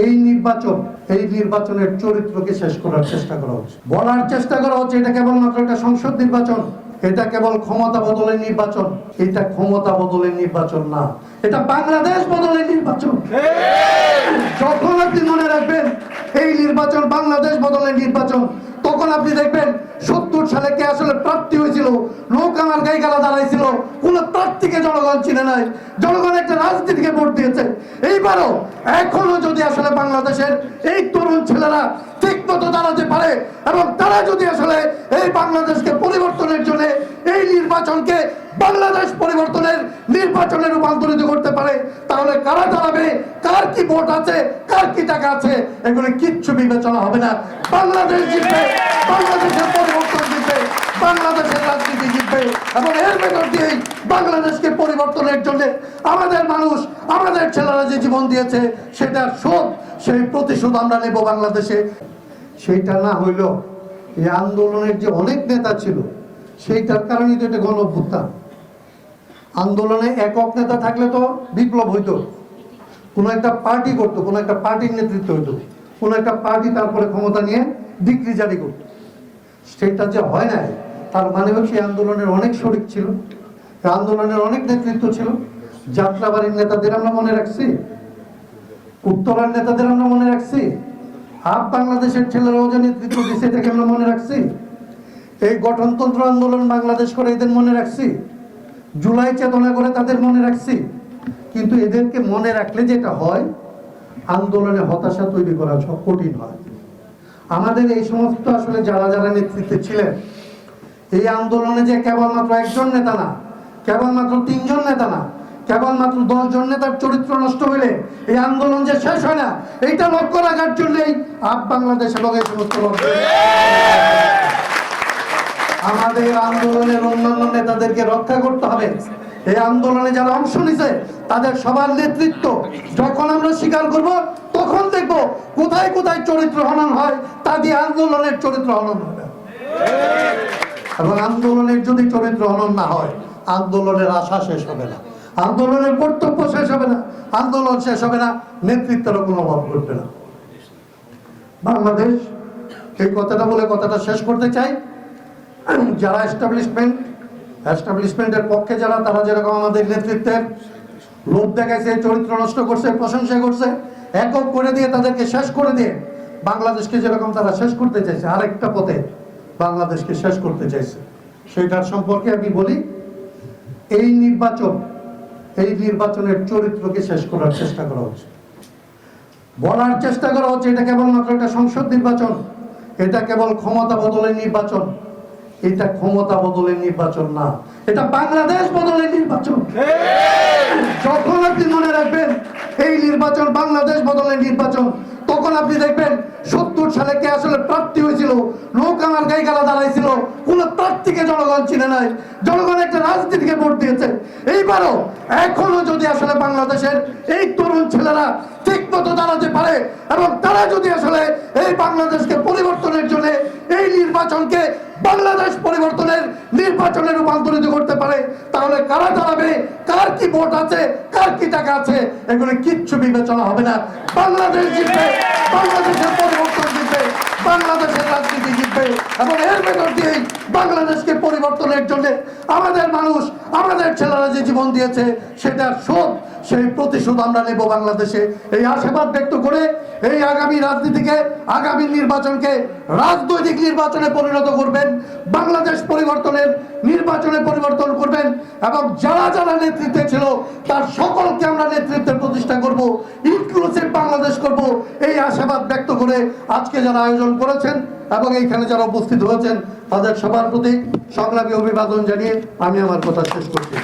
এই নির্বাচনের চরিত্রকে শেষ করার চেষ্টা করা হচ্ছে, বলার চেষ্টা করা হচ্ছে এটা কেবলমাত্র একটা সংসদ নির্বাচন, এটা কেবল ক্ষমতা বদলের নির্বাচন। এটা ক্ষমতা বদলের নির্বাচন না, এটা বাংলাদেশ বদলের নির্বাচন। যখন আপনি মনে রাখবেন এই নির্বাচন বাংলাদেশ বদলের নির্বাচন, তখন আপনি দেখবেন 70 সালে কে আসলে প্রার্থী হয়েছিল, লোক আমার গায়ে গালা দাঁড়াইছিল, কোন প্রার্থীকে জনগণ চিনে নাই, জনগণ একটা রাজনীতিকে ভোট দিয়েছে। এইবারও এখনো যদি আসলে বাংলাদেশের এই তরুণ ছেলেরা ঠিক মতো দাঁড়াতে পারে এবং তারা যদি আসলে এই বাংলাদেশকে পরিবর্তনের জন্য এই নির্বাচনকে বাংলাদেশ পরিবর্তনের নির্বাচনে রূপান্তরিত করতে পারে, তাহলে কারা দাঁড়াবে, কার কি ভোট আছে, কার কি টাকা আছে, এগুলো কিচ্ছু বিবেচনা হবে না। বাংলাদেশ জিতবে, বাংলাদেশের পরিবর্তন জিতবে, বাংলাদেশের রাজনীতি জিতবে এবং এর ভেতর দিয়েই বাংলাদেশকে পরিবর্তনের জন্য আমাদের মানুষ, আমাদের ছেলেরা যে জীবন দিয়েছে সেটার শোধ, সেই প্রতিশোধ আমরা নেব বাংলাদেশে। সেইটা না হইল এই আন্দোলনের যে অনেক নেতা ছিল সেইটার কারণেই তো এটা গণ অভ্যুত্থান। আন্দোলনে একক নেতা থাকলে তো বিপ্লব হইতো, কোনো একটা পার্টি করতো, কোনো একটা পার্টির নেতৃত্ব হইতো, কোনো একটা পার্টি তারপরে ক্ষমতা নিয়ে ডিক্রি জারি করতো। সেটা যে হয় নাই তার মানে হচ্ছে এই আন্দোলনের অনেক শরিক ছিল, আন্দোলনের অনেক নেতৃত্ব ছিল। যাত্রাবাড়ির নেতাদের আমরা মনে রাখছি, উত্তরার নেতাদের আমরা মনে রাখছি, বাংলাদেশের ছেলেরাও যে নেতৃত্ব দিচ্ছে এটাকে আমরা মনে রাখছি। এই গঠনতন্ত্র আন্দোলন বাংলাদেশ করে এদের মনে রাখছি, জুলাই চেতনা করে তাদের মনে রাখছি। কিন্তু এদেরকে মনে রাখলে যেটা হয়, আন্দোলনে হতাশা তৈরি করা সব কঠিন হয়। আমাদের এই সমস্ত আসলে যারা যারা নেতৃত্বে ছিলেন এই আন্দোলনে যে কেবলমাত্র একজন নেতা না, কেবলমাত্র 3 জন নেতা না, কেবলমাত্র 10 জন নেতার চরিত্র নষ্ট হইলে এই আন্দোলন যে শেষ হয় না, এইটা লক্ষ্য রাখার জন্যই বাংলাদেশ এবং এই সমস্ত আমাদের আন্দোলনের অন্যান্য নেতাদেরকে রক্ষা করতে হবে। এই আন্দোলনে যারা অংশ নিছে তাদের সবার নেতৃত্ব যখন আমরা স্বীকার করব, তখন দেখব কোথায় কোথায় চরিত্র হনন হয়, তা দিয়ে আন্দোলনের চরিত্র হনন হবে। এবং আন্দোলনের যদি চরিত্র হনন না হয়, আন্দোলনের আশা শেষ হবে না, আন্দোলনের কর্তব্য শেষ হবে না, আন্দোলন শেষ হবে না, নেতৃত্বেরও কোনো অভাব ঘটবে না। বাংলাদেশ, এই কথাটা বলে কথাটা শেষ করতে চাই, যারা এস্টাবলিশমেন্টের পক্ষে যারা, তারা যেরকম আমাদের নেতৃত্বের লোভ দেখাইছে, চরিত্র নষ্ট করছে, প্রশংসা করছে, একক করে দিয়ে তাদেরকে শেষ করে দিয়ে বাংলাদেশকে যেরকম তারা শেষ করতে চাইছে, আরেকটা পথে বাংলাদেশকে শেষ করতে চাইছে। সেটার সম্পর্কে আমি বলি, এই নির্বাচনের চরিত্রকে শেষ করার চেষ্টা করা হচ্ছে, বলার চেষ্টা করা হচ্ছে এটা কেবলমাত্র একটা সংসদ নির্বাচন, এটা কেবল ক্ষমতা বদলের নির্বাচন। এটা ক্ষমতা বদলের নির্বাচন না, এটা বাংলাদেশ বদলের নির্বাচন। যখন আপনি মনে রাখবেন এই নির্বাচন বাংলাদেশ বদলের নির্বাচন, তখন আপনি দেখবেন 70 সালে কে আসলে প্রার্থী হয়েছিল, লোক আমার গায়ে গালা দাঁড়াইছিল, কোন প্রার্থীকে জনগণ চিনে নাই, জনগণ একটা রাজনীতিকে ভোট দিয়েছে। এইবারও এখনো যদি আসলে বাংলাদেশের এই তরুণ ছেলেরা ঠিক মতো দাঁড়াতে পারে এবং তারা যদি আসলে এই বাংলাদেশকে পরিবর্তনের জন্য এই নির্বাচনকে বাংলাদেশ পরিবর্তনের নির্বাচনে রূপান্তরিত করতে পারে, তাহলে কারা দাঁড়াবে, কার কি ভোট আছে, কার কি টাকা আছে, এগুলো কিচ্ছু বিবেচনা হবে না। বাংলাদেশ জিতবে, বাংলাদেশের পরিবর্তন জিতবে, বাংলাদেশের রাজনীতি জিতবে এবং এর ভেতর দিয়েই বাংলাদেশকে পরিবর্তনের জন্য আমাদের মানুষ, আমাদের ছেলেরা যে জীবন দিয়েছে সেটার শোধ, সেই প্রতিশোধ আমরা নেব বাংলাদেশে। এই আশাবাদ ব্যক্ত করে এই আগামী রাজনীতিকে, আগামী নির্বাচনকে রাজনৈতিক নির্বাচনে পরিণত করবেন, বাংলাদেশ পরিবর্তনের নির্বাচনে পরিবর্তন করবেন এবং যারা যারা নেতৃত্বে ছিল তার সকলকে আমরা নেতৃত্বে প্রতিষ্ঠা করব, ইনক্লুসিভ বাংলাদেশ করব, এই আশাবাদ ব্যক্ত করে আজকে যারা আয়োজন করেছেন এবং এইখানে যারা উপস্থিত হয়েছেন তাদের সবার প্রতি সংগ্রামী অভিবাদন জানিয়ে আমি আমার কথা শেষ করছি।